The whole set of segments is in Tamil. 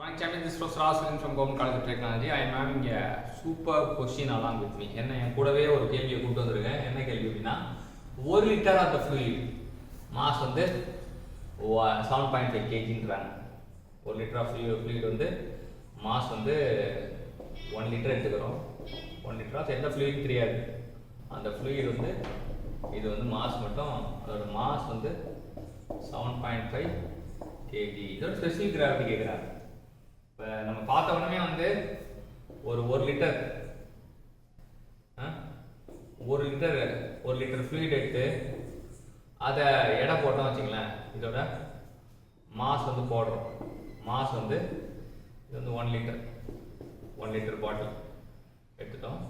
Morning champion, this was Rasulin from Government College of Technology. I am having a super question along with me. என்ன என் கூடவே ஒரு கேள்வியை கூட்டு வந்திருக்கேன். என்ன கேள்வி அப்படின்னா 1 litre of the fluid mass வந்து 7.5 kgன்றாங்க. 1 லிட்டர் ஆஃப் fluid வந்து மாஸ் வந்து 1 லிட்டர் எடுத்துக்கிறோம். 1 லிட்டர் ஆஃப் எந்த fluid தெரியாது. அந்த fluid வந்து இது வந்து மாஸ் மட்டும், அதோட மாஸ் வந்து 7.5 kg. இதோட ஸ்பெசிஃபிக் கிராவிட்டி கேட்குறாங்க. இப்போ நம்ம பார்த்த உடனே வந்து ஒரு லிட்டர் 1 லிட்டர் ஃப்ளூயிட் எடுத்து அதை எடை போட்டோம் வச்சுங்களேன், இதோட மாஸ் வந்து போடுறோம். மாஸ் வந்து இது வந்து 1 லிட்டர் பாட்டில் எடுத்துட்டோம்.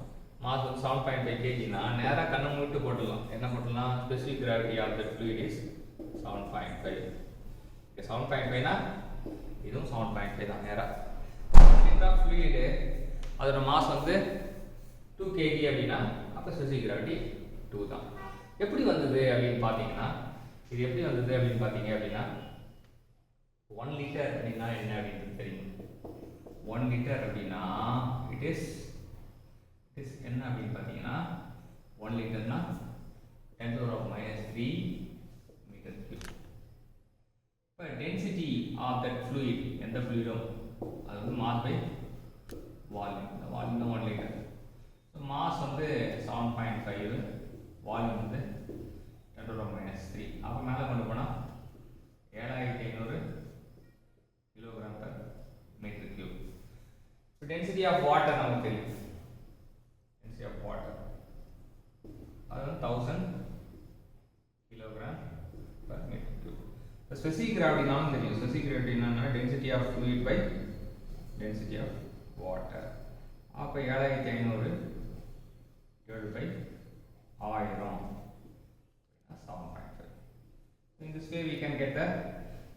மாஸ் வந்து 7.5 kgனா நேராக கண்ணை மூட்டு போட்டுடலாம். என்ன போட்டுடலாம்? Specific gravity of the fluid is 7.5. 7.5னா இதுவும் 7.5 தான். நேராக ஃப்ளூயிடு அதோட மாஸ் வந்து 2 kg அப்படின்னா அப்போ ஸ்பெசிஃபிக் கிராவிட்டி 2 தான். எப்படி வந்தது அப்படின்னு பார்த்தீங்கன்னா, இது எப்படி வந்தது அப்படின்னு பார்த்தீங்க அப்படின்னா 1 லிட்டர் அப்படின்னா என்ன அப்படின்னு தெரியும். 1 லிட்டர் அப்படின்னா இட் இஸ் என்ன அப்படின்னு பார்த்தீங்கன்னா 1 லிட்டர்னா 10⁻³ மீட்டர் கியூப். இப்போ டென்சிட்டி ஆஃப் தட் ஃப்ளூயிட், எந்த ஃப்ளூயிடும் அது வந்து மாஸ் பை வால்யூம். இந்த வால்யூம் தான் 1 லிட்டர். ஸோ மாஸ் வந்து 7.5, வால்யூம் வந்து 10⁻³. அப்போ மேலே கொண்டு போனால் 7500 kilogram per metre cube. So density of water நமக்கு தெரியும். டென்சிட்டி ஆஃப் வாட்டர் அது வந்து 1000 kilogram per metre cube. Specific gravity தான் தெரியும். ஸ்பெசிஃபிக் கிராவிட்டி என்னன்னா density of fluid by density of water. அப்போ 7500 divided by 1000, 7.5. In this way we can get the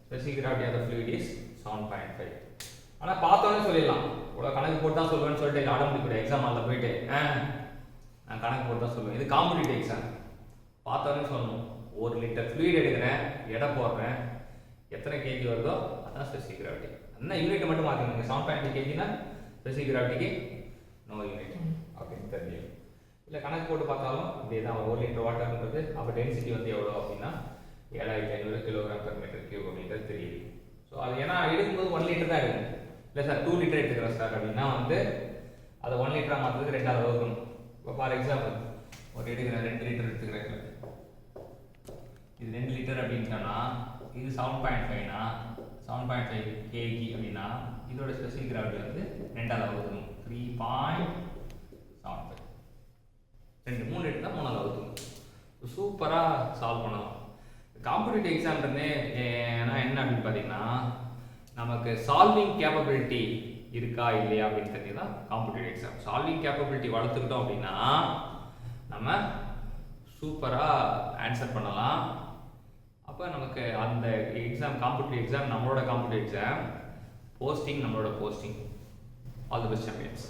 specific gravity of the fluid is 7.5. ஆனால் பார்த்தோன்னே சொல்லிடலாம், இவ்வளோ கணக்கு போட்டு தான் சொல்லுவேன்னு சொல்லிட்டு ஆட முடியக்கூடிய எக்ஸாம் அதில் போயிட்டு நான் கணக்கு போட்டு தான் சொல்லுவேன். இது காம்படிட்டிவ் எக்ஸாம். பார்த்தோன்னே சொல்லணும், 1 லிட்டர் ஃப்ளூயிட் எடுக்கிறேன், எடை போடுறேன், எத்தனை கேஜி வருதோ அதான் ஸ்பெசிஃபிக் கிராவிட்டி. என்ன யூனிட் மட்டும் மாற்றிக்கணும். 7.5 kgனா ஸ்பெசிஃபிக் கிராவிட்டிக்கு நோ யூனிட் அப்படின்னு தெரியும். இல்லை கணக்கு போட்டு பார்த்தாலும் அப்படியே தான். 1 லிட்டர் வாட்டர்ன்றது அப்போ டென்சிட்டி வந்து எவ்வளோ அப்படின்னா 7500 கிலோகிராம் பர் மீட்டர் கியூப் அப்படின்றது தெரியுது. ஸோ அது ஏன்னா எடுக்கும்போது 1 லிட்டர் தான் எடுக்கணும். இல்லை சார் 2 லிட்டர் எடுத்துக்கிறோம் சார் அப்படின்னா வந்து அதை 1 லிட்டராக மாற்றுறதுக்கு 2ஆவது வகுக்கணும். இப்போ ஃபார் எக்ஸாம்பிள் ஒரு எடுக்கிறேன், 2 லிட்டர் எடுத்துக்கிறேன். இது 2 லிட்டர் அப்படின்ட்டோன்னா இது 7.5னா 7.5 kg அப்படின்னா இதோட ஸ்பெசிஃபிக் கிராவிட்டி வந்து 2ஆல் வகுக்கணும். 3.75. 3 எடுத்தா 3ஆல் வகுக்கணும். சூப்பராக சால்வ் பண்ணலாம். காம்படிட்டிவ் எக்ஸாம்ன்றதே ஏன்னா என்ன அப்படின்னு பார்த்தீங்கன்னா நமக்கு சால்விங் கேப்பபிலிட்டி இருக்கா இல்லையா அப்படின்னு தெரிஞ்சுதான் காம்படிட்டிவ் எக்ஸாம். சால்விங் கேப்பபிலிட்டி வளர்த்துக்கிட்டோம் அப்படின்னா நம்ம சூப்பராக ஆன்சர் பண்ணலாம். அப்போ நமக்கு அந்த எக்ஸாம், காம்படிட்டிவ் எக்ஸாம் நம்மளோட காம்படிட்டிவ் எக்ஸாம், போஸ்டிங் நம்மளோட posting. All the best champions.